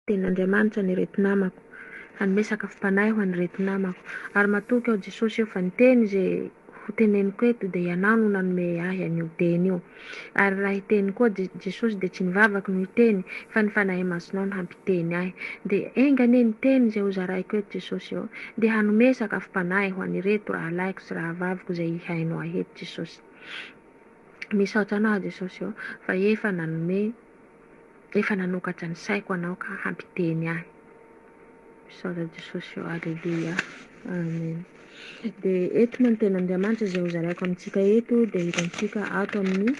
Ten'Andriamanitra ny reto namako, hanome sakafom-panahy ho an'ny reto namako. Ary matoky aho Jesosy eo fa ny teny izay ho teneniko eto dia ianao no nanome ahy an'io teny io. Ary raha hiteny koa Jesosy dia tsy ny vavako no hiteny fa ny fanahy masonao no hampiteny ahy. Dia engane ny teny izay hozaraiko eto Jesosy eo dia hanome sakafom-panahy ho an'ireto rahalahyko sy rahavaviko izay hainao ahy eto Jesosy. Misaotra anao Jesosy eo fa efa nanokatra ny saiko anao ka hampiteny ahy. Misaotra Jesosy eo, aleluia, amen. Dia eto moa ny ten'Andriamanitra izay hozaraiko amintsika eto dia hitantsika ato amin'ny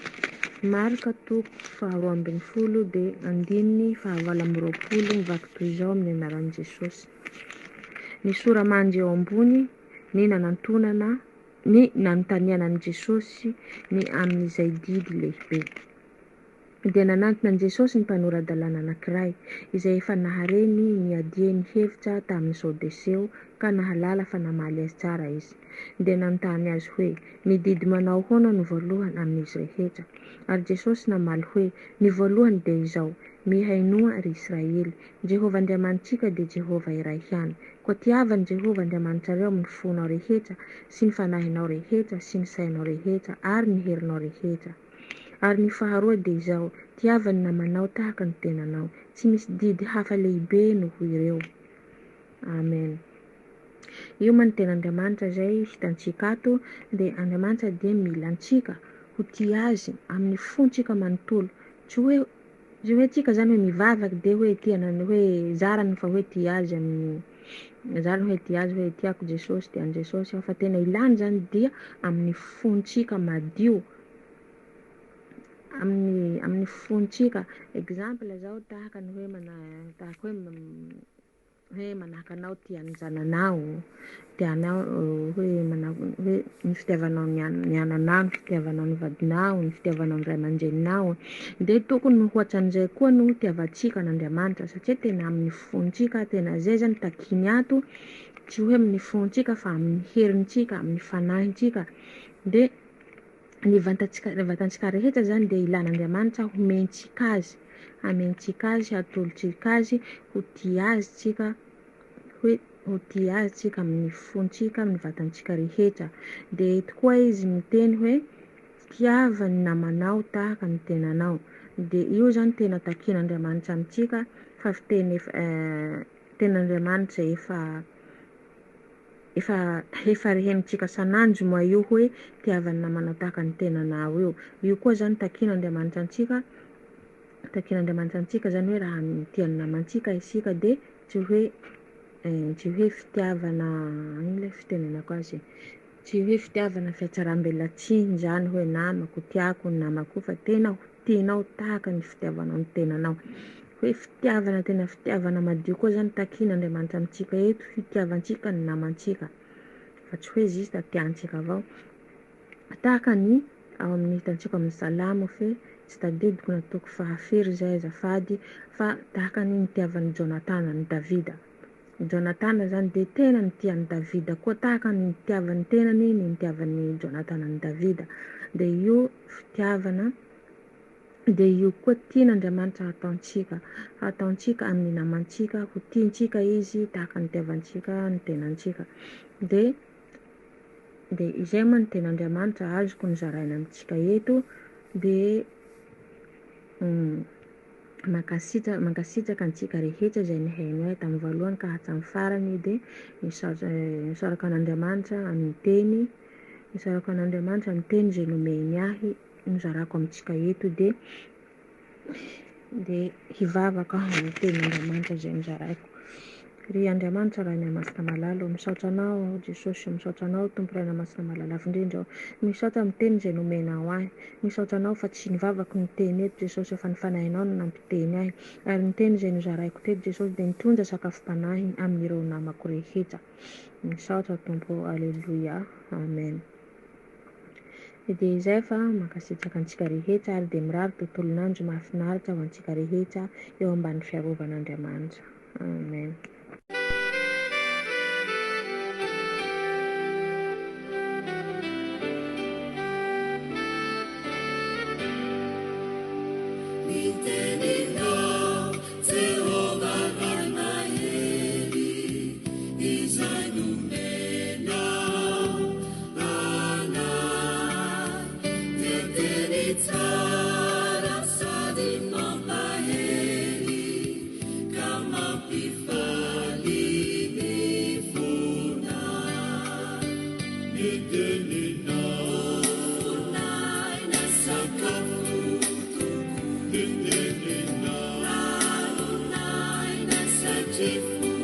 Marika 2:12 dia 9:20 mivaky toy izao amin'ny anaran'i Jesosy. Ny sora-mandry eo ambony ny nanantonana ny nanontanianan'i Jesosy ny amin'izay didy lehibe. Dia nanantona an'i Jesosy ny mpanoran-dalàna anankiray izay efa nahareny niadieny hevitra tamin'ny Saodiseo ka nahalala fa namaly azy tsara izy. Dia nanontany azy hoe ny didy manao hoana no voalohany amin'izy rehetra. Ary Jesosy namaly hoe ny voalohany dia izao: mihainoa ry Israely, Jehovah Andriamantsika dia Jehovah iray ihany. Koa tiavany Jehovah Andriamanitrareo amin'ny fonao rehetra sy ny fanahinao rehetra sy ny sainao rehetra ary ny herinao rehetra. Ary ny faharoa dia izao: tiavany namanao tahaka ny tenanao. Tsy misy didy hafa lehibe noho ireo. Amen. Io man ten'Andriamanitra izay hitantsika ato dia Andriamanitra dia mila antsika ho tia azy amin'ny fontsika manontolo. Tsy hoe tsika zany hoe mivavaka dia hoe tianany hoe zarany fa hoe tia azy amin'ny zarany hoe tia azy hoe tiako Jesosy, tian'i Jesosy aho, fa tena ilany zany dia amin'ny fontsika madio. Amin'ny fontsika, exemple zao tahaka ny hoe hoe manahaka anao tian'ny zananao, tianao hoe ny fitiavanao ny ananao, ny fitiavanao ny vadinao, ny fitiavanao ny ray aman-dreninao. Dia tokony ho ohatran'izay koa no tiavantsika n'Andriamanitra satria tena amin'ny fontsika, tena zay zany takiny ato, tsy hoe amin'ny fontsika fa amin'ny herintsika, amin'ny fanahintsika. Dia ny vatantsika rehetra zany dia ilan'Andriamanitra homentsika azy, hamentsika azy, hatolotsika azy, ho tia azy tsika, hoe ho tia azy tsika amin'ny fontsika, amin'ny vatantsika rehetra. Dia eto koa izy miteny hoe tiavany namanao tahaka ny tenanao. Dia io zany tena takin'Andriamanitra amintsika fa ten'Andriamanitra efa rehenitsika sanandro moa io hoe tiavany namanao tahaka ny tenanao io. Io koa zany takin'Andriamanitra antsika zany hoe raha tiany namantsika isika dia tsy hoe fitiavana, ino ilay fitenenako azy, tsy hoe fitiavana fiatsaram-belatsiny zany hoe namako, tiako ny namako, fa tena ho tianao tahaka ny fitiavanao ny tenanao. Hoe fitiavana, tena fitiavana madio koa zany takin'Andriamanitra amintsika eto, fitiavantsika ny namantsika, fa tsy hoe zista tiantsika avao. Tahaka ny ao amin'ny hitantsika amin'ny Salamo fe tsy tadidiko nataoko fahafiry zay azafady, fa tahaka ny nitiavan'ny Jonatana ny Davida. Jonatana zany dia tena nitian'ny Davida koa tahaka ny nitiavan'ny tenany ny nitiavan'ny Jonatana ny Davida. Dia io fitiavana, dia io koa tian'Andriamanitra ataontsika amin'ny namantsika, ho tiantsika izy tahaka ny tiavantsika ny tenantsika. Dia izay moa ny ten'Andriamanitra azoko nizaraina amintsika eto. Dia mankasitraka antsika rehetra izay nihainao tamin'ny voalohany ka hatramin'ny farany. Dia misaraka an'Andriamanitra amin'ny teny, misaraka an'Andriamanitra amin'ny teny izay nomeny ahy nizarako amintsika eto. Dia hivavaka aho amin'ny ten'Andriamanitra izay nizaraiko. Ry Andriamanitra ray namasina malalo, misaotra anao aho Jesosy, misaotra anao Tompo ray namasina malalava indrindra. Misaotra amin'ny teny izay nomenao ahy, misaotra anao fa tsy nivavaka ny teny eto Jesosy, fa ny fanahinao no nampiteny ahy. Ary ny teny izay nozaraiko teto Jesosy dia nitondra sakafom-panahy amin'ireo namako rehetra. Misaotra Tompo, aleluia, amen. Dia izay fa mankasitraka antsika rehetra ary dia mirary tontolon'andro mahafinaritra ho antsika rehetra eo ambany fiarovan'Andriamanitra, amen. Nitenina Jehovah Didn't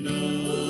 know.